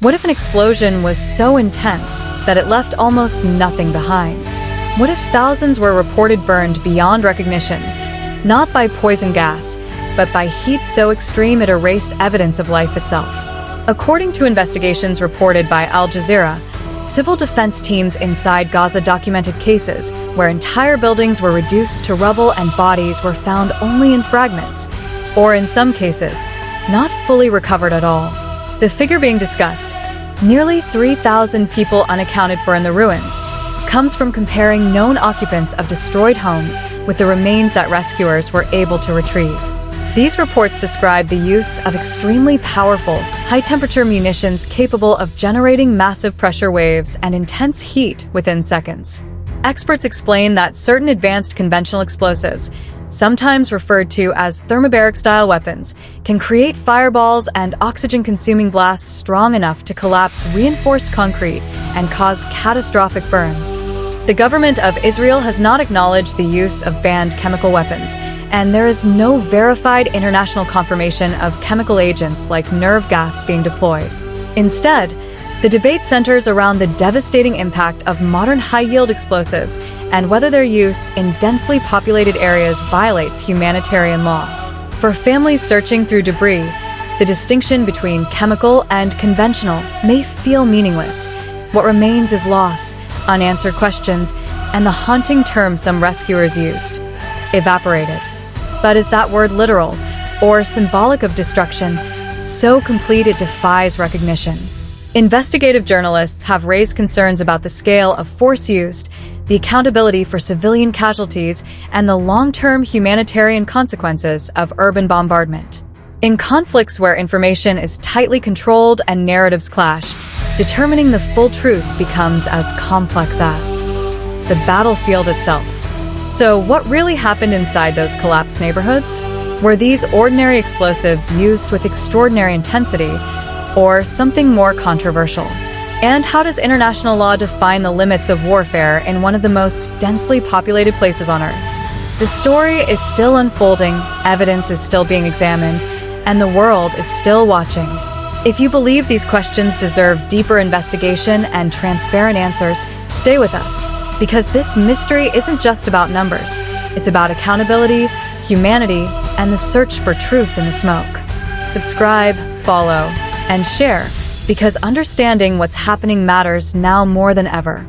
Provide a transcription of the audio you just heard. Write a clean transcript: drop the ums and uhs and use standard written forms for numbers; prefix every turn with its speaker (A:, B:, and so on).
A: What if an explosion was so intense that it left almost nothing behind? What if thousands were reported burned beyond recognition, not by poison gas, but by heat so extreme it erased evidence of life itself? According to investigations reported by Al Jazeera, civil defense teams inside Gaza documented cases where entire buildings were reduced to rubble and bodies were found only in fragments, or in some cases, not fully recovered at all. The figure being discussed, nearly 3,000 people unaccounted for in the ruins, comes from comparing known occupants of destroyed homes with the remains that rescuers were able to retrieve. These reports describe the use of extremely powerful, high-temperature munitions capable of generating massive pressure waves and intense heat within seconds. Experts explain that certain advanced conventional explosives, sometimes referred to as thermobaric-style weapons, can create fireballs and oxygen-consuming blasts strong enough to collapse reinforced concrete and cause catastrophic burns. The government of Israel has not acknowledged the use of banned chemical weapons, and there is no verified international confirmation of chemical agents like nerve gas being deployed. Instead, the debate centers around the devastating impact of modern high-yield explosives and whether their use in densely populated areas violates humanitarian law. For families searching through debris, the distinction between chemical and conventional may feel meaningless. What remains is loss, unanswered questions, and the haunting term some rescuers used: evaporated. But is that word literal, or symbolic of destruction, so complete it defies recognition? Investigative journalists have raised concerns about the scale of force used, the accountability for civilian casualties, and the long-term humanitarian consequences of urban bombardment. In conflicts where information is tightly controlled and narratives clash, determining the full truth becomes as complex as the battlefield itself. So, what really happened inside those collapsed neighborhoods? Were these ordinary explosives used with extraordinary intensity, or something more controversial? And how does international law define the limits of warfare in one of the most densely populated places on Earth? The story is still unfolding, evidence is still being examined, and the world is still watching. If you believe these questions deserve deeper investigation and transparent answers, stay with us, because this mystery isn't just about numbers. It's about accountability, humanity, and the search for truth in the smoke. Subscribe, follow, and share, because understanding what's happening matters now more than ever.